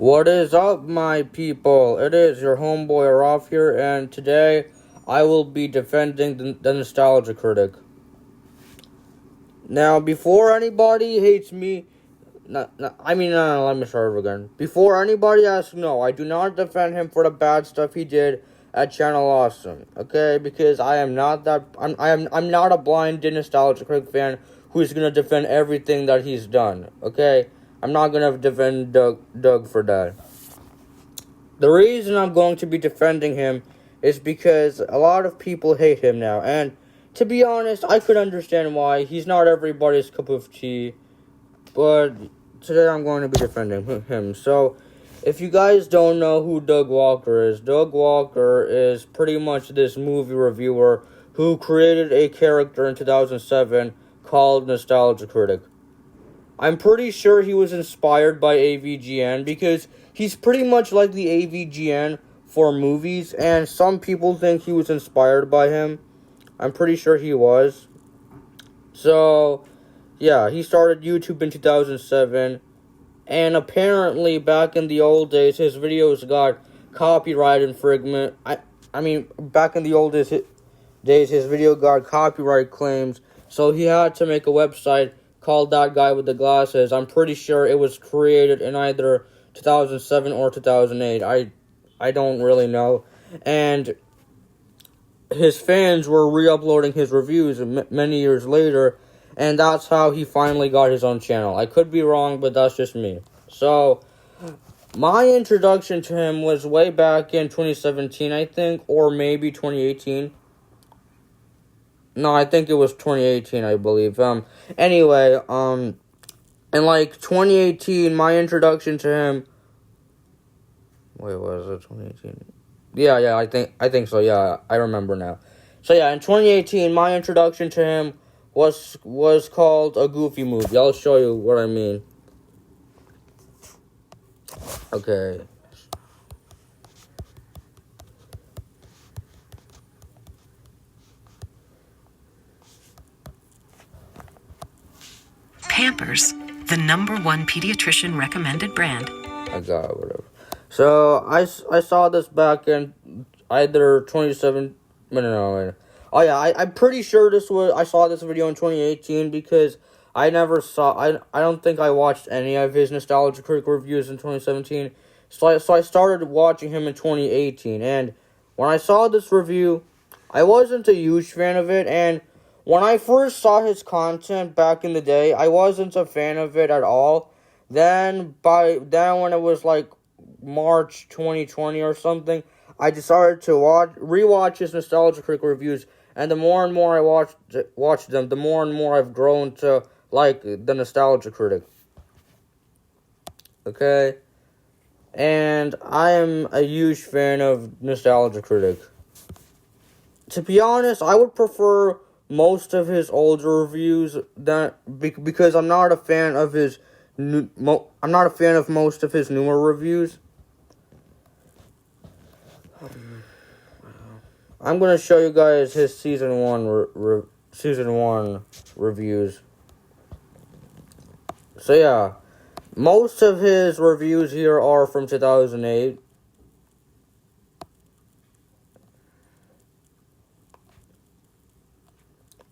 What is up, my people? It is your homeboy Ralph here, and today I will be defending the Nostalgia Critic. Now, before anybody hates me, let me start over again. Before anybody asks, no, I do not defend him for the bad stuff he did at Channel Awesome, okay? Because I am not that. I'm not a blind Nostalgia Critic fan who's gonna defend everything that he's done, okay? I'm not gonna defend Doug for that. The reason I'm going to be defending him is because a lot of people hate him now, and to be honest, I could understand why. He's not everybody's cup of tea, but today I'm going to be defending him. So, if you guys don't know who Doug Walker is pretty much this movie reviewer who created a character in 2007 called Nostalgia Critic. I'm pretty sure he was inspired by AVGN because he's pretty much like the AVGN for movies, and some people think he was inspired by him. I'm pretty sure he was. So, yeah, he started YouTube in 2007, and apparently back in the old days, his videos got copyright infringement. Back in the old days, his video got copyright claims, so he had to make a website called That Guy with the Glasses. I'm pretty sure it was created in either 2007 or 2008. I don't really know. And his fans were re-uploading his reviews many years later, and that's how he finally got his own channel. I could be wrong, but that's just me. So, my introduction to him was way back in 2017, I think, or maybe 2018. No, I think it was 2018, I believe. Anyway, in 2018, my introduction to him. Wait, was it 2018? Yeah, I think so. Yeah, I remember now. So yeah, in 2018, my introduction to him was called A Goofy Movie. I'll show you what I mean. Okay. Pampers, the #1 pediatrician recommended brand. I got it, whatever. So I saw this back in either 27. No. Oh yeah, I'm pretty sure I saw this video in 2018 because I don't think I watched any of his Nostalgia Critic reviews in 2017. So I started watching him in 2018, and when I saw this review, I wasn't a huge fan of it, and when I first saw his content back in the day, I wasn't a fan of it at all. Then when it was like March 2020 or something, I decided to rewatch his Nostalgia Critic reviews, and the more and more I watched them, the more and more I've grown to like the Nostalgia Critic. Okay? And I am a huge fan of Nostalgia Critic. To be honest, I would prefer most of his older reviews because I'm not a fan of most of his newer reviews. I'm gonna show you guys his season one reviews. So yeah, most of his reviews here are from 2008.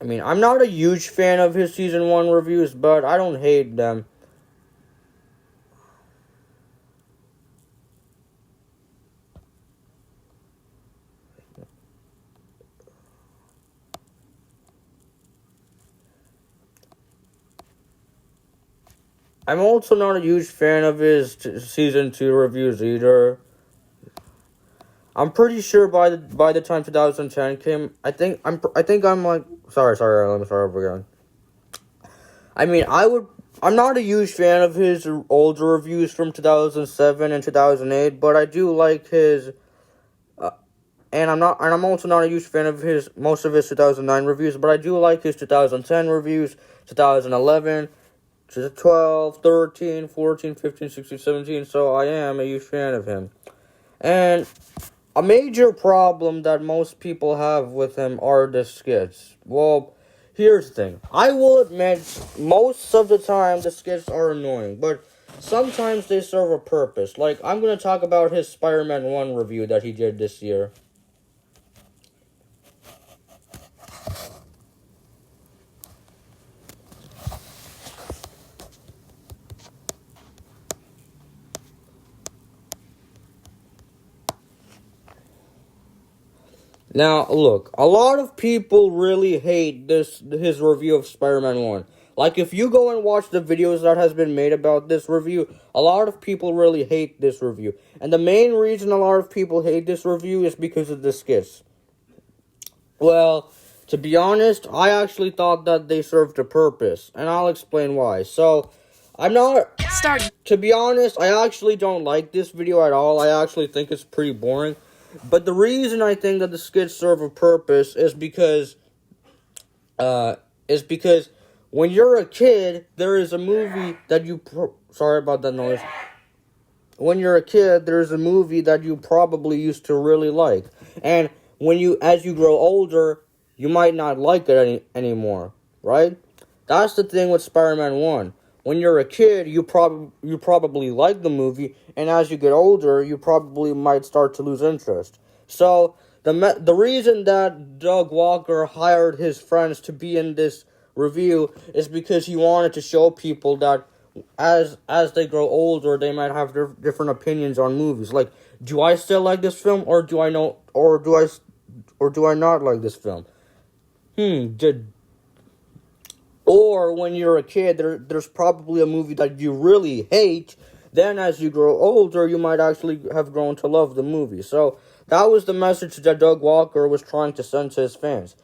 I'm not a huge fan of his season 1 reviews, but I don't hate them. I'm also not a huge fan of his season 2 reviews either. I'm pretty sure by the time 2010 came, sorry, let me start over again. I'm not a huge fan of his older reviews from 2007 and 2008, but I do like his, and I'm also not a huge fan of most of his 2009 reviews, but I do like his 2010 reviews, 2011, 12, 13, 14, 15, 16, 17, so I am a huge fan of him. And a major problem that most people have with him are the skits. Well, here's the thing. I will admit, most of the time, the skits are annoying. But sometimes they serve a purpose. Like, I'm going to talk about his Spider-Man 1 review that he did this year. Now, look, a lot of people really hate his review of Spider-Man 1. Like, if you go and watch the videos that has been made about this review, a lot of people really hate this review. And the main reason a lot of people hate this review is because of the skits. Well, to be honest, I actually thought that they served a purpose, and I'll explain why. So, to be honest, I actually don't like this video at all. I actually think it's pretty boring. But the reason I think that the skits serve a purpose is because when you're a kid, there is a movie that sorry about that noise. When you're a kid, there's a movie that you probably used to really like. And as you grow older, you might not like it anymore, right? That's the thing with Spider-Man 1. When you're a kid, you probably like the movie, and as you get older, you probably might start to lose interest. So, the reason that Doug Walker hired his friends to be in this review is because he wanted to show people that as they grow older, they might have different opinions on movies. Like, do I still like this film, or do I not like this film? Or when you're a kid, there's probably a movie that you really hate. Then as you grow older, you might actually have grown to love the movie. So that was the message that Doug Walker was trying to send to his fans.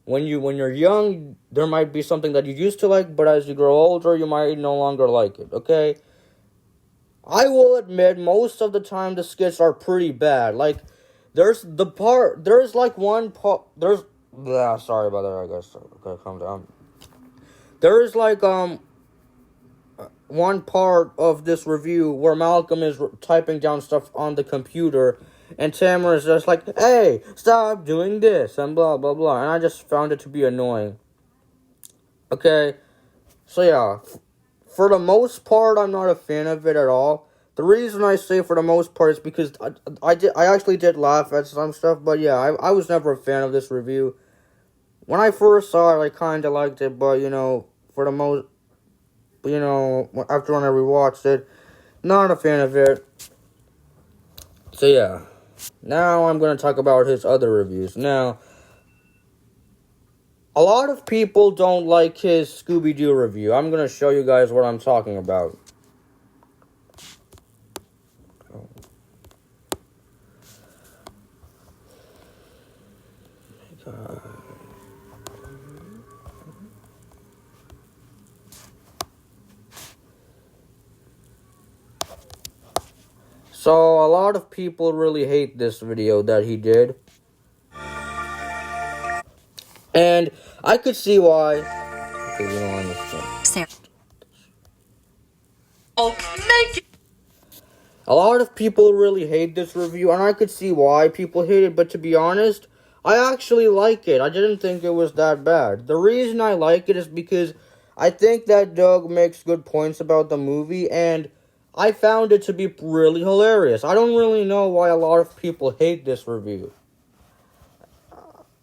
When you're young, there might be something that you used to like, but as you grow older, you might no longer like it, okay? I will admit, most of the time, the skits are pretty bad. Like, sorry about that, I guess. Okay, calm down. There is, one part of this review where Malcolm is typing down stuff on the computer, and Tamara is just like, hey, stop doing this, and blah, blah, blah. And I just found it to be annoying. Okay, so yeah, for the most part, I'm not a fan of it at all. The reason I say for the most part is because I actually did laugh at some stuff, but yeah, I was never a fan of this review. When I first saw it, I kind of liked it, but, for the most, after when I rewatched it, not a fan of it. So yeah, now I'm going to talk about his other reviews. Now, a lot of people don't like his Scooby-Doo review. I'm going to show you guys what I'm talking about. So, a lot of people really hate this video that he did. And I could see why. Okay, you don't understand. A lot of people really hate this review, and I could see why people hate it, but to be honest, I actually like it. I didn't think it was that bad. The reason I like it is because I think that Doug makes good points about the movie, and I found it to be really hilarious. I don't really know why a lot of people hate this review.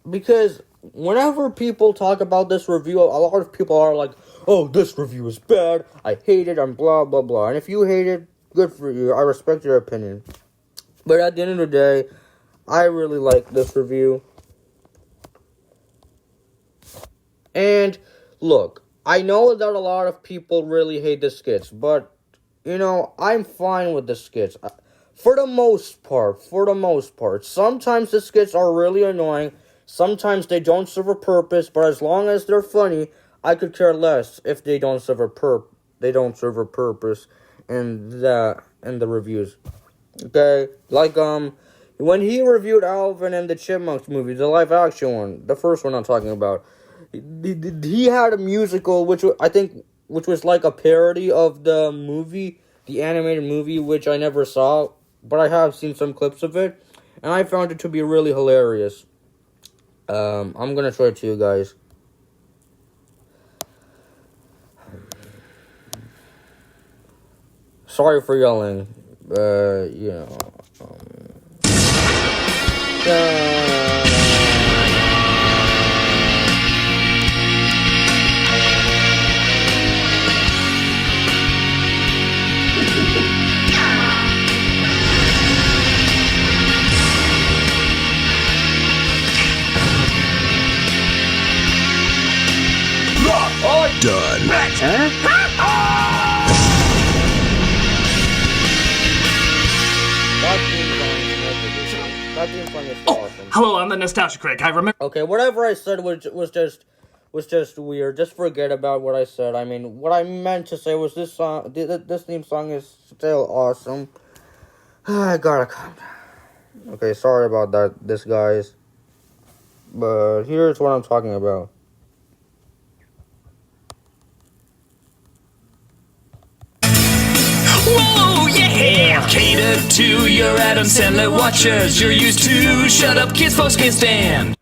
Because whenever people talk about this review, a lot of people are like, oh, this review is bad, I hate it, and blah, blah, blah. And if you hate it, good for you. I respect your opinion. But at the end of the day, I really like this review. And, look, I know that a lot of people really hate the skits, but, I'm fine with the skits. For the most part. Sometimes the skits are really annoying. Sometimes they don't serve a purpose, but as long as they're funny, I could care less if they don't serve a purpose in the reviews. Okay? Like, when he reviewed Alvin and the Chipmunks movie, the live action one, the first one I'm talking about, he had a musical which was like a parody of the movie, the animated movie, which I never saw, but I have seen some clips of it, and I found it to be really hilarious. I'm gonna show it to you guys. sorry for yelling. You know. Done. That theme song is awesome. Hello, I'm the Nostalgia Critic. I remember. Okay, whatever I said was just weird. Just forget about what I said. I mean, what I meant to say was this song. This theme song is still awesome. I gotta calm down. Okay, sorry about that, guys. But here's what I'm talking about. Whoa, yeah! Cater to your Adam Sandler watchers. You're used to shut up kids, folks can't stand.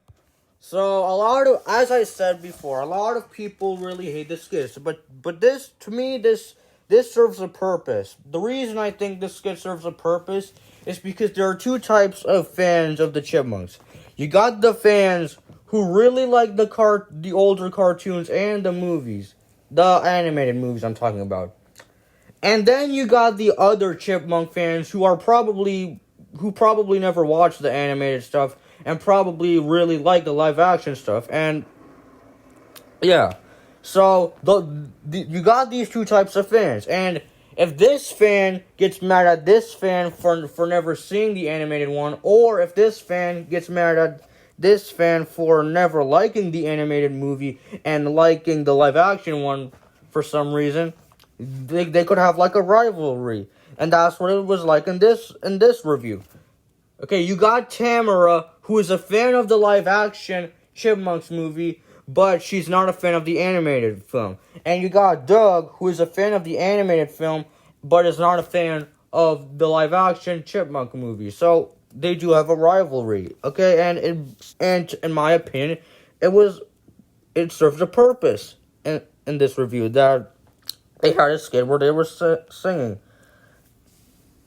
So as I said before, a lot of people really hate the skits, but this, to me, this serves a purpose. The reason I think this skit serves a purpose is because there are two types of fans of the Chipmunks. You got the fans who really like the older cartoons and the movies, the animated movies I'm talking about. And then you got the other Chipmunk fans who probably never watched the animated stuff and probably really like the live action stuff. And yeah, so you got these two types of fans. And if this fan gets mad at this fan for never seeing the animated one, or if this fan gets mad at this fan for never liking the animated movie and liking the live action one for some reason, they could have like a rivalry, and that's what it was like in this review. Okay, you got Tamara, who is a fan of the live action Chipmunks movie, but she's not a fan of the animated film. And you got Doug, who is a fan of the animated film, but is not a fan of the live action Chipmunk movie. So they do have a rivalry. Okay, and in my opinion, it serves a purpose in this review that they had a skit where they were singing.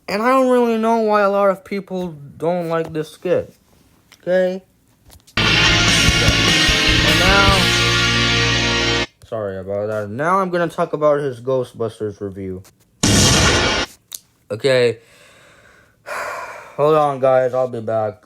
And I don't really know why a lot of people don't like this skit. Okay? And now... Sorry about that. Now I'm gonna talk about his Ghostbusters review. Okay. Hold on, guys. I'll be back.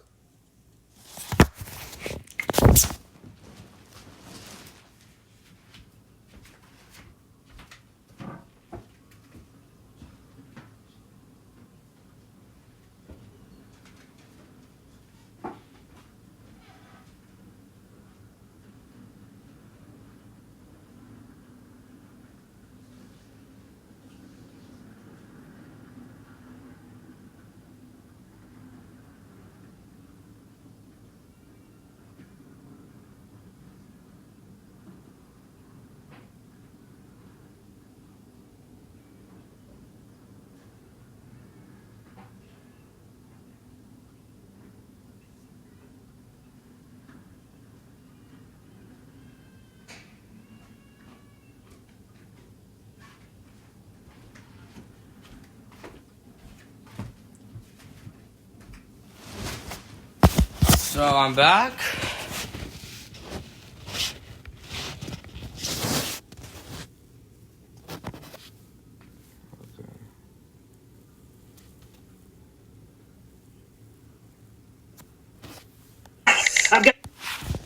So I'm back.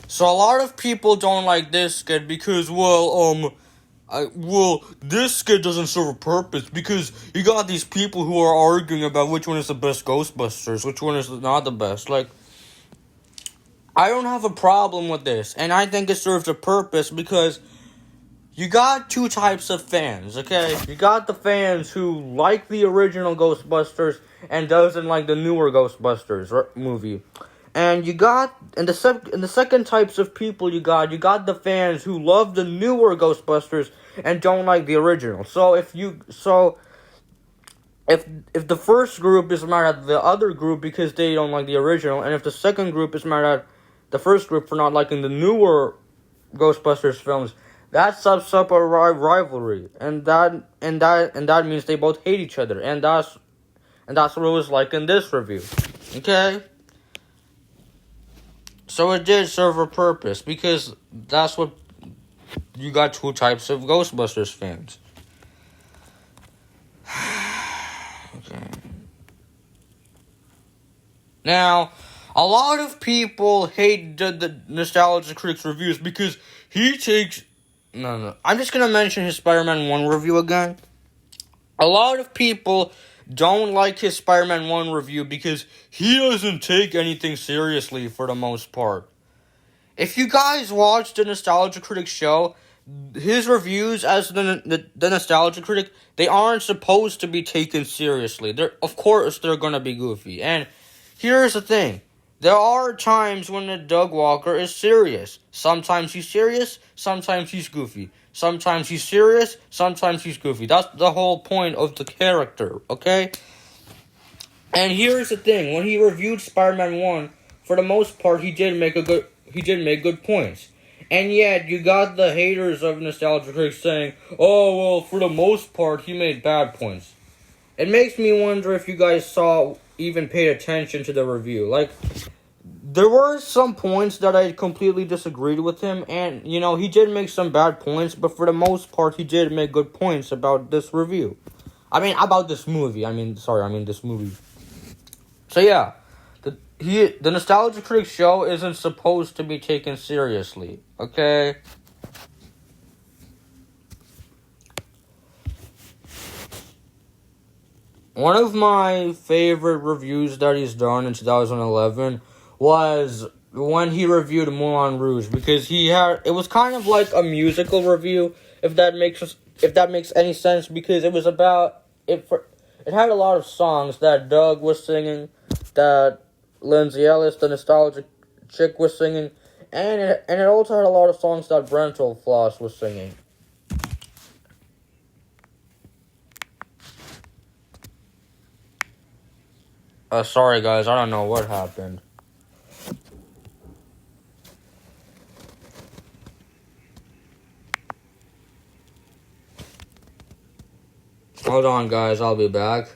So a lot of people don't like this skit because, this skit doesn't serve a purpose because you got these people who are arguing about which one is the best Ghostbusters, which one is not the best. Like, I don't have a problem with this, and I think it serves a purpose because you got two types of fans, okay? You got the fans who like the original Ghostbusters and doesn't like the newer Ghostbusters movie. And you got, in the second types of people you got the fans who love the newer Ghostbusters and don't like the original. So if the first group is mad at the other group because they don't like the original, and if the second group is mad at the first group for not liking the newer Ghostbusters films, that sets up a rivalry, and that means they both hate each other, and that's what it was like in this review. Okay? So it did serve a purpose, because that's what you got two types of Ghostbusters fans. Okay. Now, a lot of people hate the Nostalgia Critic's reviews because he takes... No. I'm just going to mention his Spider-Man 1 review again. A lot of people don't like his Spider-Man 1 review because he doesn't take anything seriously for the most part. If you guys watch the Nostalgia Critic show, his reviews as the Nostalgia Critic, they aren't supposed to be taken seriously. Of course, they're going to be goofy. And here's the thing. There are times when the Doug Walker is serious. Sometimes he's serious, sometimes he's goofy. Sometimes he's serious, sometimes he's goofy. That's the whole point of the character, okay? And here's the thing. When he reviewed Spider-Man 1, for the most part, he did make good points. And yet, you got the haters of Nostalgia Critic saying, oh, well, for the most part, he made bad points. It makes me wonder if you guys even paid attention to the review. Like, there were some points that I completely disagreed with him, and, he did make some bad points, but for the most part, he did make good points about this review. About this movie. This movie. So, yeah. The Nostalgia Critic show isn't supposed to be taken seriously, okay? One of my favorite reviews that he's done in 2011 was when he reviewed Moulin Rouge, because it was kind of like a musical review, if that makes any sense, because it was about it had a lot of songs that Doug was singing, that Lindsay Ellis, the nostalgic chick, was singing, and it also had a lot of songs that Brental Floss was singing. Sorry guys, I don't know what happened. Hold on guys, I'll be back.